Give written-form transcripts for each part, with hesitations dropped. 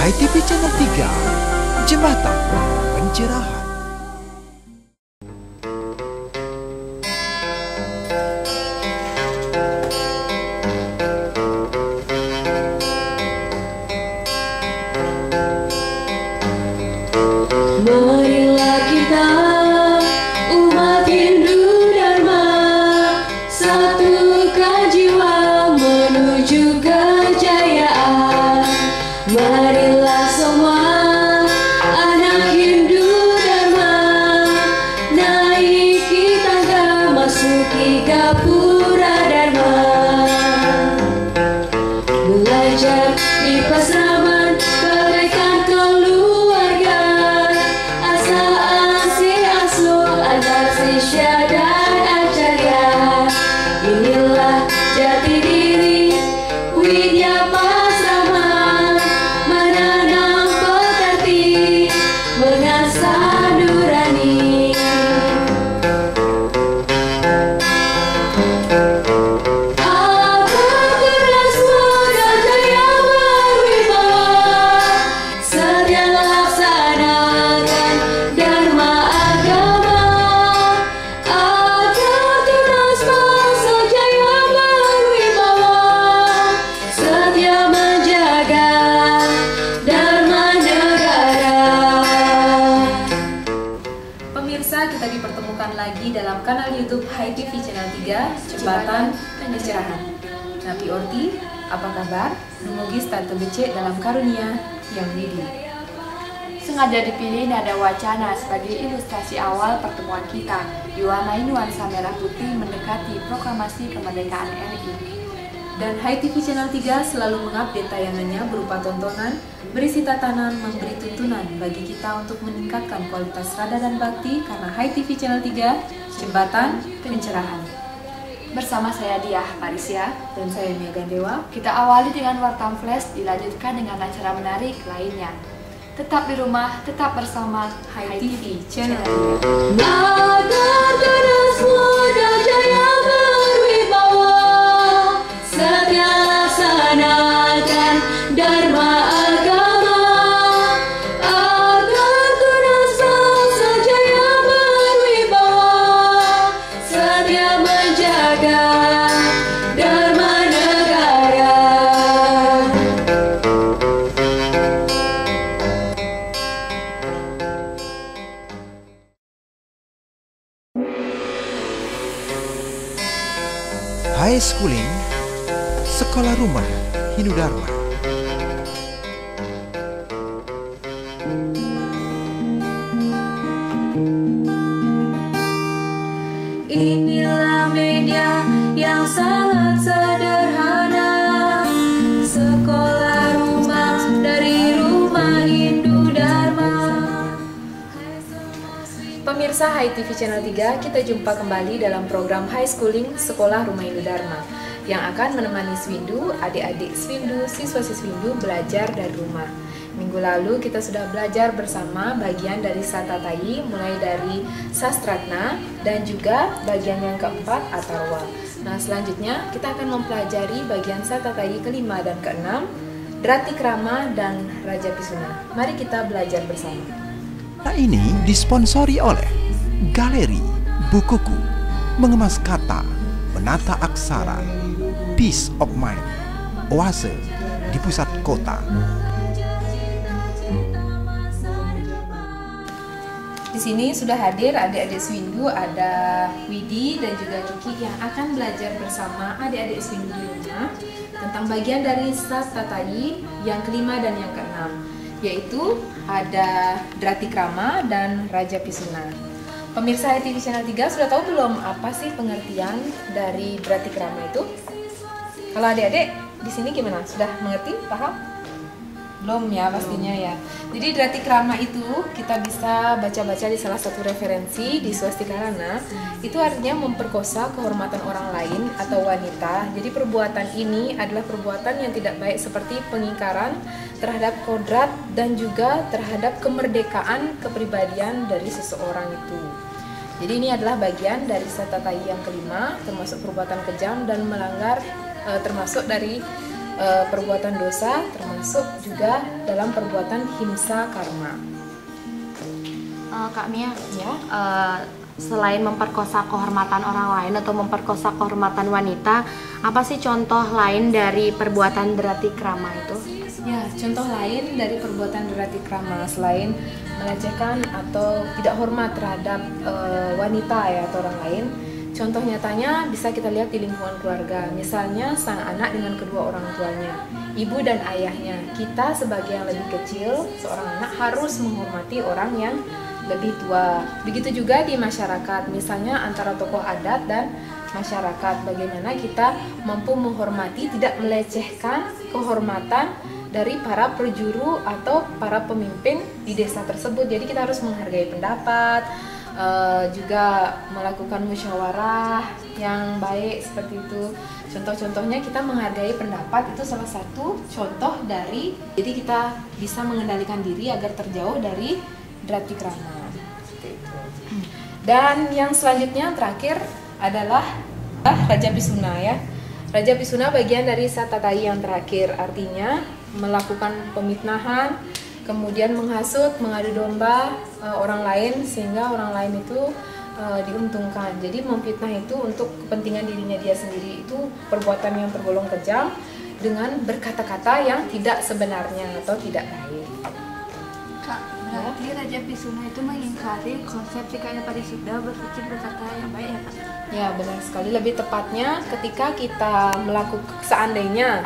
HiTV Channel 3, Jembatan Pencerahan. Marilah kita umat Hindu Dharma, satukan jiwa menuju kejayaan. Marilah semua anak Hindu Dharma, naiki tangga masuki gapura Dharma. Belajar di pasraman bagaikan keluarga, asa asi asuh antar sisya dan acarya. Inilah jati diri Widya Pasrama, menanam pekerti, mengasah nurani. Agar terus muda jaya berwibawa, setia laksanakan dharma agama. Agar terus bangsa jaya berwibawa, setia menjaga dharma negara. Pemirsa, kita dipertemukan lagi dalam kanal YouTube HiTV Channel 3, Jembatan Pencerahan. Nabi Orti, apa kabar? Semoga tante becek dalam karunia yang widi. Sengaja dipilih nada wacana sebagai ilustrasi awal pertemuan kita, diwarnai nuansa merah putih mendekati proklamasi kemerdekaan RI. Dan HiTV Channel 3 selalu mengupdate tayangannya berupa tontonan, berisi tatanan, memberi tuntunan bagi kita untuk meningkatkan kualitas rada dan bakti karena HiTV Channel 3, Jembatan Pencerahan. Bersama saya Diah Parisya, Dan saya Mia Gandewa. kita awali dengan Wartam Flash, dilanjutkan dengan acara menarik lainnya. Tetap di rumah, tetap bersama HiTV Channel 3. Agar terus muda jaya berwibawa, setia laksanakan dharma agama. Agar terus bangsa jaya berwibawa, setia menjaga dharma negara. High Schooling, Sekolah Rumah Hindu Dharma. Inilah media yang sangat sederhana, sekolah rumah dari rumah Hindu Dharma. Pemirsa HiTV Channel 3, kita jumpa kembali dalam program High Schooling Sekolah Rumah Hindu Dharma yang akan menemani Swindu, adik-adik Swindu, siswa-siswindu belajar dari rumah. Minggu lalu kita sudah belajar bersama bagian dari Satatayi, mulai dari Sastratna dan juga bagian yang keempat Atharwa. Nah, selanjutnya kita akan mempelajari bagian Satatayi kelima dan keenam, Dratikrama dan Raja Pisuna. Mari kita belajar bersama. Nah, ini disponsori oleh Galeri Bukuku, Mengemas Kata, Menata Aksara, Peace of Mind, Oase di pusat kota. Di sini sudah hadir adik-adik Swindu, ada Widi dan juga Kiki yang akan belajar bersama adik-adik Swindu di rumah tentang bagian dari Satatayi yang kelima dan yang keenam, yaitu ada Dratikrama dan Raja Pisuna. Pemirsa HiTV Channel 3 sudah tahu belum apa sih pengertian dari Dratikrama itu? Kalau adik-adik di sini gimana? Sudah mengerti? Paham? Belum ya pastinya ya. Jadi Dratikrama itu kita bisa baca-baca di salah satu referensi di Swastikarana. Itu artinya memperkosa kehormatan orang lain atau wanita. Jadi perbuatan ini adalah perbuatan yang tidak baik seperti pengingkaran terhadap kodrat dan juga terhadap kemerdekaan kepribadian dari seseorang itu. Jadi ini adalah bagian dari Satatai yang kelima, termasuk perbuatan kejam dan melanggar, termasuk dari perbuatan dosa, termasuk juga dalam perbuatan himsa karma. Kak Mia, Ya. selain memperkosa kehormatan orang lain atau memperkosa kehormatan wanita, apa sih contoh lain dari perbuatan dratikrama itu? Ya, contoh lain dari perbuatan dratikrama selain melecehkan atau tidak hormat terhadap wanita ya atau orang lain. Contoh nyatanya bisa kita lihat di lingkungan keluarga. Misalnya sang anak dengan kedua orang tuanya, ibu dan ayahnya. Kita sebagai yang lebih kecil, seorang anak harus menghormati orang yang lebih tua. Begitu juga di masyarakat, misalnya antara tokoh adat dan masyarakat. Bagaimana kita mampu menghormati, tidak melecehkan kehormatan dari para perjuru atau para pemimpin di desa tersebut. Jadi kita harus menghargai pendapat, juga melakukan musyawarah yang baik seperti itu. Contoh-contohnya kita menghargai pendapat itu salah satu contoh dari, jadi kita bisa mengendalikan diri agar terjauh dari dratikrama. Seperti itu. Dan yang selanjutnya terakhir adalah Raja Pisuna ya. Raja Pisuna bagian dari Satatai yang terakhir, artinya melakukan pemitnahan, kemudian menghasut, mengadu domba orang lain sehingga orang lain itu diuntungkan. Jadi memfitnah itu untuk kepentingan dirinya dia sendiri, itu perbuatan yang tergolong kejam dengan berkata-kata yang tidak sebenarnya atau tidak baik. Kak, berarti Raja Pisuna itu mengingkari konsep Trikaya Parisuddha, berpikir berkata yang baik ya Kak? Ya benar sekali, lebih tepatnya ketika kita melakukan, seandainya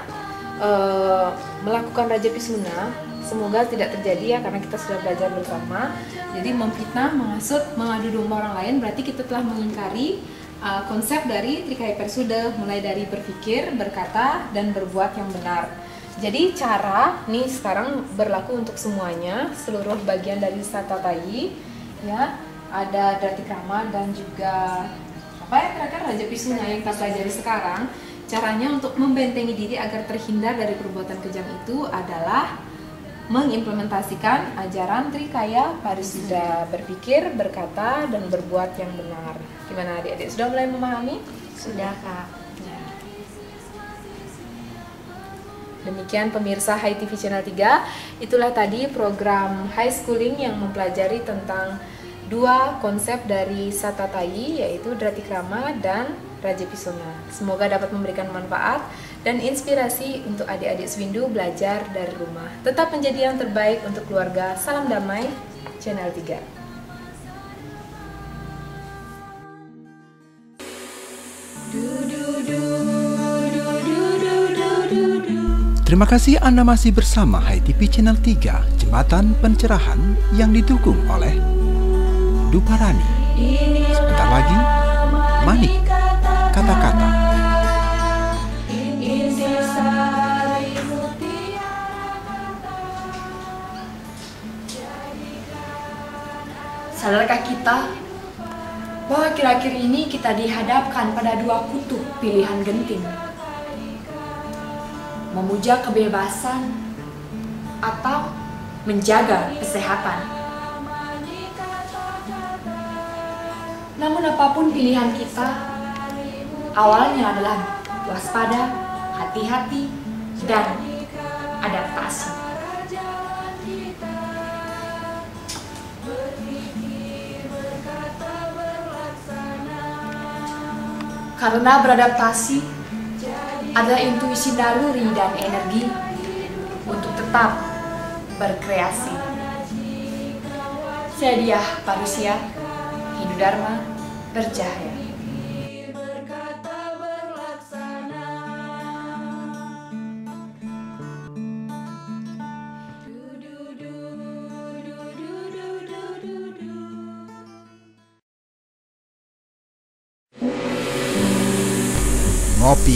melakukan Raja Pisuna, semoga tidak terjadi ya karena kita sudah belajar bersama. Jadi memfitnah, menghasut, mengadu domba orang lain berarti kita telah mengingkari konsep dari Trikaya Parisuddha, mulai dari berpikir, berkata, dan berbuat yang benar. Jadi cara nih sekarang berlaku untuk semuanya, seluruh bagian dari Satatai ya, ada dratikrama dan juga apa ya terakhir Raja Pisuna yang kita pelajari sekarang. Caranya untuk membentengi diri agar terhindar dari perbuatan kejam itu adalah mengimplementasikan ajaran Trikaya Parisuddha, berpikir, berkata, dan berbuat yang benar. Gimana adik-adik, sudah mulai memahami? Sudah Kak. Ya. Demikian pemirsa Hai TV Channel 3, itulah tadi program High Schooling yang mempelajari tentang dua konsep dari Satatai, yaitu dratikrama dan Raja Pisuna. Semoga dapat memberikan manfaat dan inspirasi untuk adik-adik Swindu belajar dari rumah. Tetap menjadi yang terbaik untuk keluarga. Salam damai, Channel 3. Terima kasih Anda masih bersama Hai TV Channel 3, jembatan pencerahan yang didukung oleh Duparani. Sebentar lagi, Manik, kata-kata. Sadarkah kita bahwa akhir-akhir ini kita dihadapkan pada dua kutub pilihan genting? Memuja kebebasan atau menjaga kesehatan. Namun apapun pilihan kita, awalnya adalah waspada, hati-hati, dan adaptasi. Karena beradaptasi adalah intuisi naluri dan energi untuk tetap berkreasi. Saya Diah Parusia, Hindu Dharma bercahaya. Ngopi,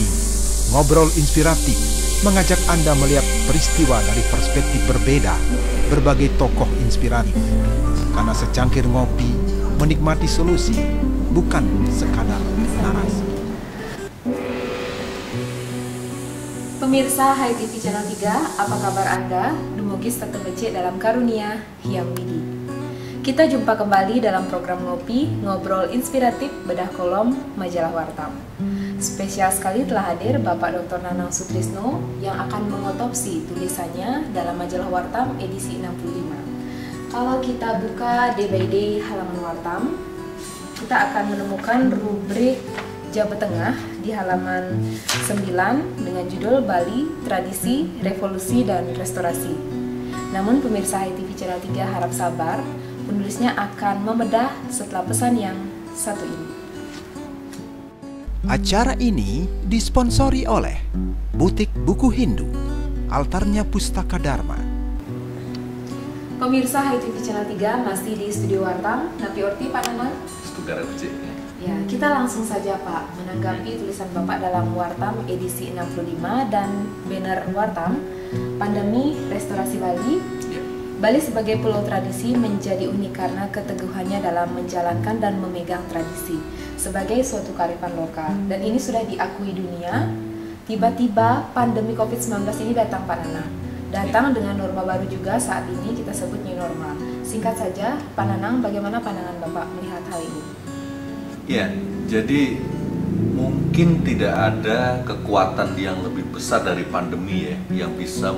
ngobrol inspiratif, mengajak Anda melihat peristiwa dari perspektif berbeda, berbagai tokoh inspiratif. Karena secangkir ngopi, menikmati solusi, bukan sekadar narasi. Pemirsa Hai TV Channel 3, apa kabar Anda? Dumugi tetap becik dalam karunia Hyang Widi. Kita jumpa kembali dalam program Ngopi, Ngobrol Inspiratif Bedah Kolom Majalah Wartam. Spesial sekali telah hadir Bapak Dr. Nanang Sutrisno yang akan mengotopsi tulisannya dalam Majalah Wartam edisi 65. Kalau kita buka day by day halaman Wartam, kita akan menemukan rubrik Jawa Tengah di halaman 9 dengan judul Bali, Tradisi, Revolusi, dan Restorasi. Namun pemirsa HITV Channel 3 harap sabar, penulisnya akan membedah setelah pesan yang satu ini. Acara ini disponsori oleh Butik Buku Hindu, Altarnya Pustaka Dharma. Pemirsa HITV Channel 3 masih di Studio Wartam. Napi Orti, Pak Nanang. Studio RFC. Ya, kita langsung saja Pak menanggapi tulisan Bapak dalam Wartam edisi 65 dan banner Wartam, Pandemi Restorasi Bali. Bali sebagai pulau tradisi menjadi unik karena keteguhannya dalam menjalankan dan memegang tradisi sebagai suatu kearifan lokal. Dan ini sudah diakui dunia. Tiba-tiba pandemi COVID-19 ini datang Pak Nanang. Datang dengan norma baru juga saat ini kita sebut new normal. Singkat saja, Pak Nanang, bagaimana pandangan Bapak melihat hal ini? Ya, jadi mungkin tidak ada kekuatan yang lebih besar dari pandemi ya, yang bisa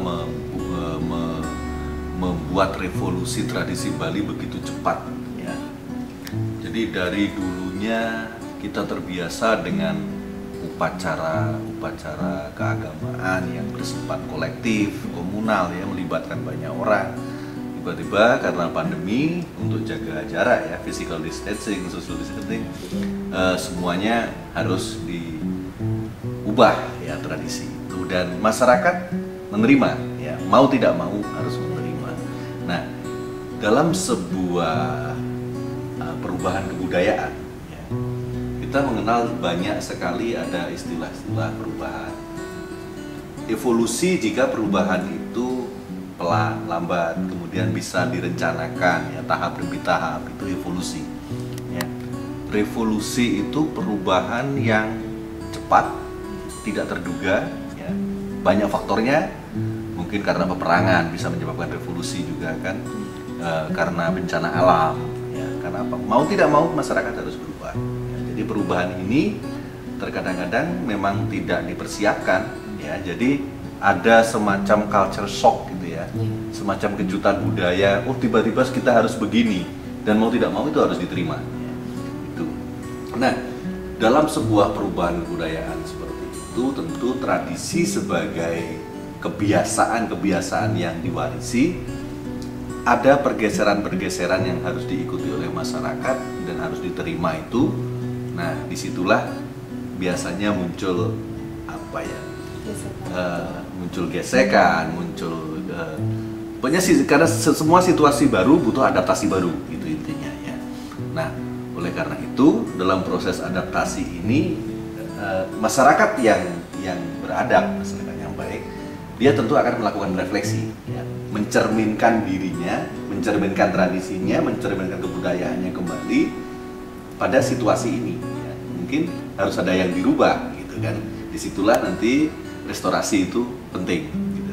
membuat revolusi tradisi Bali begitu cepat ya. Jadi dari dulunya kita terbiasa dengan upacara keagamaan yang bersifat kolektif, komunal ya, melibatkan banyak orang. Tiba-tiba karena pandemi, untuk jaga jarak ya, physical distancing, social distancing, semuanya harus diubah ya tradisi itu, dan masyarakat menerima ya, mau tidak mau harus menerima. Nah, dalam sebuah perubahan kebudayaan ya, kita mengenal banyak sekali ada istilah-istilah perubahan. Evolusi jika perubahan itu pelan, lambat, kemudian bisa direncanakan ya, tahap demi tahap, itu evolusi ya. Revolusi itu perubahan yang cepat, tidak terduga ya. Banyak faktornya, mungkin karena peperangan bisa menyebabkan revolusi juga kan, karena bencana alam ya, karena apa? Mau tidak mau masyarakat harus berubah ya. Jadi perubahan ini terkadang-kadang memang tidak dipersiapkan ya, jadi ada semacam culture shock gitu ya, semacam kejutan budaya. Oh, tiba-tiba kita harus begini, dan mau tidak mau itu harus diterima ya. Itu. Nah, dalam sebuah perubahan kebudayaan seperti itu, tentu tradisi sebagai kebiasaan-kebiasaan yang diwarisi, ada pergeseran-pergeseran yang harus diikuti oleh masyarakat dan harus diterima itu. Nah, disitulah biasanya muncul apa ya? Muncul gesekan, muncul pokoknya sih, karena semua situasi baru butuh adaptasi baru, gitu intinya ya. Nah, oleh karena itu dalam proses adaptasi ini masyarakat yang beradab, masyarakat yang baik, dia tentu akan melakukan refleksi ya, mencerminkan dirinya, mencerminkan tradisinya, mencerminkan kebudayaannya kembali pada situasi ini ya. Mungkin harus ada yang dirubah gitu kan. Disitulah nanti restorasi itu penting gitu.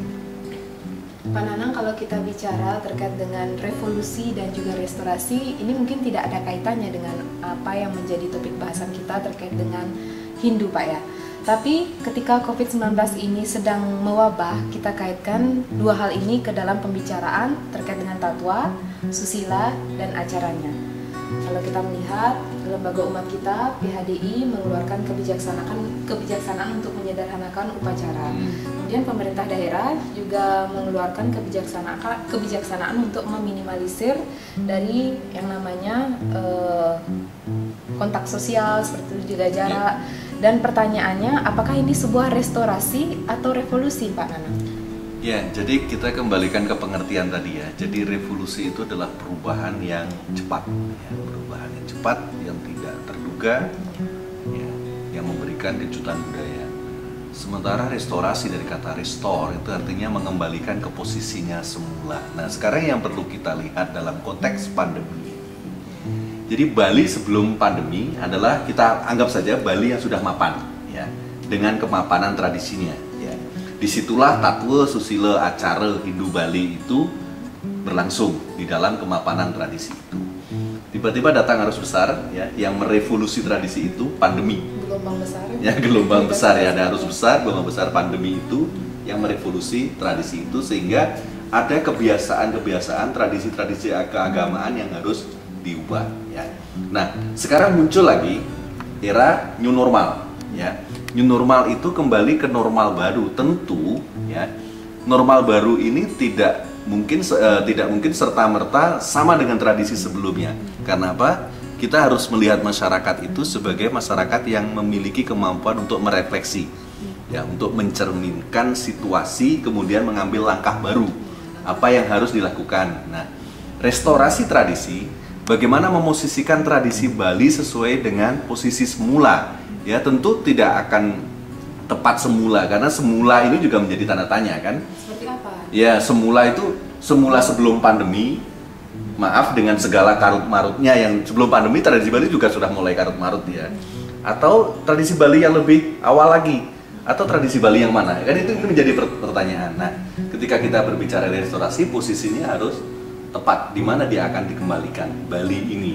Pak Nanang, kalau kita bicara terkait dengan revolusi dan juga restorasi, ini mungkin tidak ada kaitannya dengan apa yang menjadi topik bahasan kita terkait dengan Hindu Pak ya. Tapi ketika COVID-19 ini sedang mewabah, kita kaitkan dua hal ini ke dalam pembicaraan terkait dengan tatwa, susila, dan acaranya. Kalau kita melihat lembaga umat kita, PHDI, mengeluarkan kebijaksanaan untuk menyederhanakan upacara. Kemudian pemerintah daerah juga mengeluarkan kebijaksanaan untuk meminimalisir dari yang namanya kontak sosial, seperti itu juga jarak. Dan pertanyaannya, apakah ini sebuah restorasi atau revolusi, Pak Nanang? Ya, jadi kita kembalikan ke pengertian tadi ya. Jadi revolusi itu adalah perubahan yang cepat, ya, perubahan yang cepat, yang tidak terduga, ya, yang memberikan kejutan budaya. Sementara restorasi dari kata restore itu artinya mengembalikan ke posisinya semula. Nah, sekarang yang perlu kita lihat dalam konteks pandemi. Jadi Bali sebelum pandemi adalah, kita anggap saja Bali yang sudah mapan, ya, dengan kemapanan tradisinya. Ya. Disitulah tatwa, susila, acara Hindu Bali itu berlangsung di dalam kemapanan tradisi itu. tiba-tiba datang arus besar ya yang merevolusi tradisi itu pandemi. Gelombang besar. Ya, gelombang besar ya, ada arus besar, gelombang besar pandemi itu yang merevolusi tradisi itu sehingga ada kebiasaan-kebiasaan, tradisi-tradisi keagamaan yang harus diubah ya. Nah, sekarang muncul lagi era new normal ya. New normal itu kembali ke normal baru, tentu ya. Normal baru ini tidak mungkin serta-merta sama dengan tradisi sebelumnya. Karena apa? Kita harus melihat masyarakat itu sebagai masyarakat yang memiliki kemampuan untuk merefleksi ya, untuk mencerminkan situasi kemudian mengambil langkah baru. Apa yang harus dilakukan? Nah, restorasi tradisi, bagaimana memosisikan tradisi Bali sesuai dengan posisi semula? Ya, tentu tidak akan tepat semula karena semula ini juga menjadi tanda tanya kan? Seperti apa? Ya, semula sebelum pandemi. Maaf dengan segala karut-marutnya yang sebelum pandemi tradisi Bali juga sudah mulai karut-marut ya. Atau tradisi Bali yang lebih awal lagi? Atau tradisi Bali yang mana? Kan itu menjadi pertanyaan. Nah, ketika kita berbicara restorasi, posisinya harus tepat di mana dia akan dikembalikan Bali ini.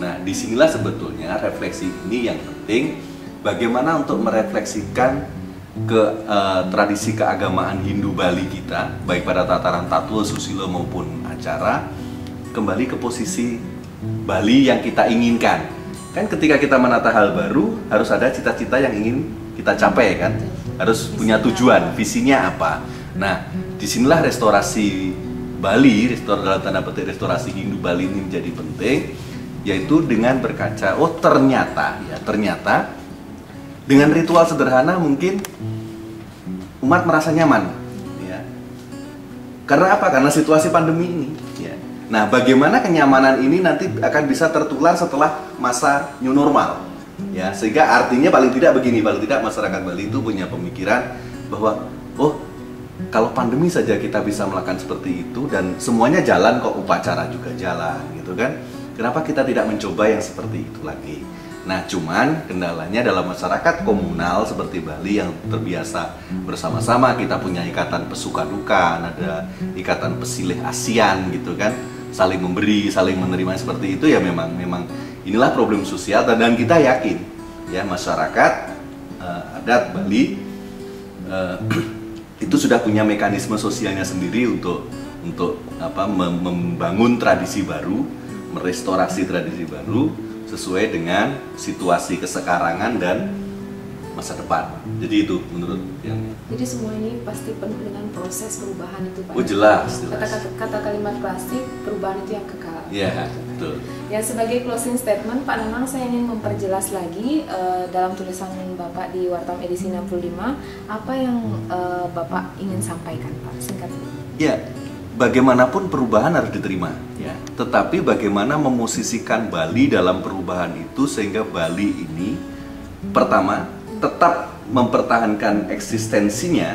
Nah, disinilah sebetulnya refleksi ini yang penting. Bagaimana untuk merefleksikan tradisi keagamaan Hindu Bali kita, baik pada tataran tatua, susilo maupun acara, kembali ke posisi Bali yang kita inginkan. Kan ketika kita menata hal baru, harus ada cita-cita yang ingin kita capai kan, harus punya tujuan, visinya apa. Nah, disinilah restorasi Bali, dalam tanda petik restorasi Hindu Bali ini menjadi penting, yaitu dengan berkaca, oh ternyata dengan ritual sederhana mungkin umat merasa nyaman, ya. Karena apa? Karena situasi pandemi ini. Ya. Nah, bagaimana kenyamanan ini nanti akan bisa tertular setelah masa new normal, ya. Sehingga artinya paling tidak begini, paling tidak masyarakat Bali itu punya pemikiran bahwa, oh, kalau pandemi saja kita bisa melakukan seperti itu dan semuanya jalan kok, upacara juga jalan, gitu kan? Kenapa kita tidak mencoba yang seperti itu lagi? Nah, cuman kendalanya dalam masyarakat komunal seperti Bali yang terbiasa bersama-sama, kita punya ikatan pesuka duka, ada ikatan pesilih ASEAN gitu kan, saling memberi, saling menerima seperti itu ya, memang inilah problem sosial dan kita yakin ya masyarakat adat Bali itu sudah punya mekanisme sosialnya sendiri untuk membangun tradisi baru, merestorasi tradisi baru sesuai dengan situasi kesekarangan dan masa depan. Jadi itu menurut yang. Jadi semua ini pasti penuh dengan proses perubahan itu Pak. Oh jelas. Kata kalimat klasik, perubahan itu yang kekal. Iya, betul. Ya, sebagai closing statement Pak Nanang, saya ingin memperjelas lagi dalam tulisan Bapak di Wartam edisi 65, apa yang Bapak ingin sampaikan Pak, singkat. Ya, bagaimanapun perubahan harus diterima, ya. Tetapi bagaimana memosisikan Bali dalam perubahan itu sehingga Bali ini pertama tetap mempertahankan eksistensinya,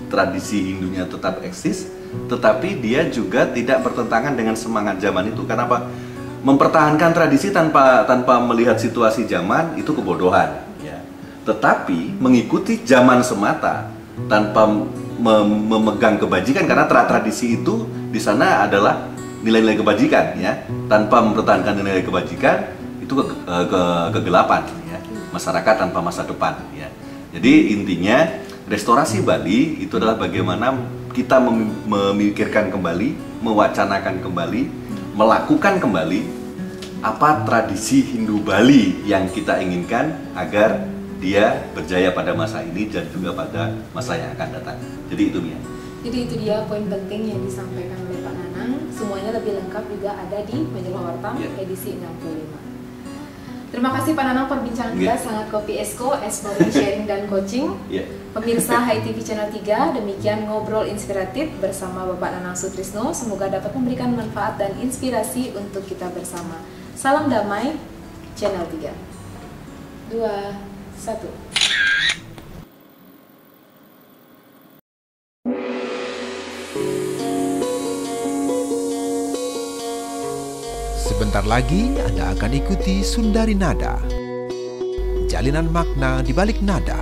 tradisi Hindunya tetap eksis, tetapi dia juga tidak bertentangan dengan semangat zaman itu. Kenapa? Mempertahankan tradisi tanpa melihat situasi zaman itu kebodohan, ya. Tetapi mengikuti zaman semata tanpa memegang kebajikan, karena tradisi itu di sana adalah nilai-nilai kebajikan, ya. Tanpa mempertahankan nilai kebajikan itu kegelapan, ya. Masyarakat tanpa masa depan, ya. Jadi intinya restorasi Bali itu adalah bagaimana kita memikirkan kembali, mewacanakan kembali, melakukan kembali apa tradisi Hindu Bali yang kita inginkan agar dia berjaya pada masa ini dan juga pada masa yang akan datang. Jadi itu Mia. Jadi itu dia poin penting yang disampaikan oleh Pak Nanang. Semuanya lebih lengkap juga ada di Majalah Wartam edisi 65. Terima kasih Pak Nanang, perbincangan kita sangat kopi esko, exploring, sharing, dan coaching. Pemirsa HiTV Channel 3, demikian ngobrol inspiratif bersama Bapak Nanang Sutrisno. Semoga dapat memberikan manfaat dan inspirasi untuk kita bersama. Salam damai, Channel 3. 2, 1. Sebentar lagi Anda akan ikuti Sundari Nada, jalinan makna di balik nada.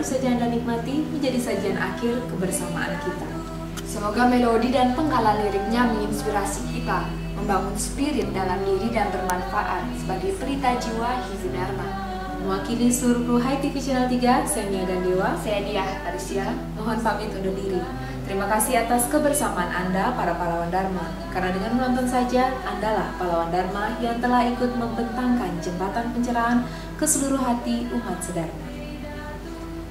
baru saja Anda nikmati menjadi sajian akhir kebersamaan kita. Semoga melodi dan penggalan liriknya menginspirasi kita, membangun spirit dalam diri dan bermanfaat sebagai pelita jiwa Hizudharma. Mewakili seluruh kru Hai TV Channel 3, saya Mia Gandewa. Saya Diah Parisya. Mohon pamit undur diri. Terima kasih atas kebersamaan Anda para pahlawan Dharma. Karena dengan menonton saja, Andalah pahlawan Dharma yang telah ikut membentangkan jembatan pencerahan ke seluruh hati umat sedharma.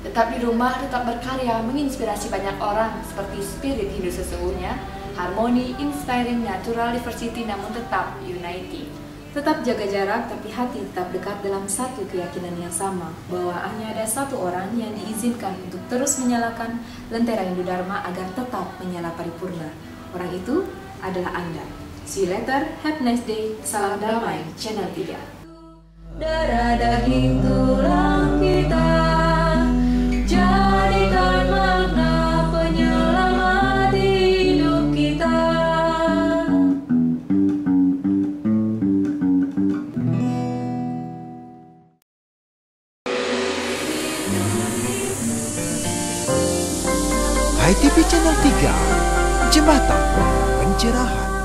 Tetap di rumah, tetap berkarya, menginspirasi banyak orang seperti spirit Hindu sesungguhnya, harmoni, inspiring, natural diversity namun tetap unity. Tetap jaga jarak, tapi hati tetap dekat dalam satu keyakinan yang sama, bahwa hanya ada satu orang yang diizinkan untuk terus menyalakan lentera Hindu Dharma agar tetap menyala paripurna. Orang itu adalah Anda. See you later, have a nice day, salam damai, Channel 3. Darah daging tulang kita, jadikan makna penyelamat hidup kita. Hai TV Channel 3, Jembatan Pencerahan.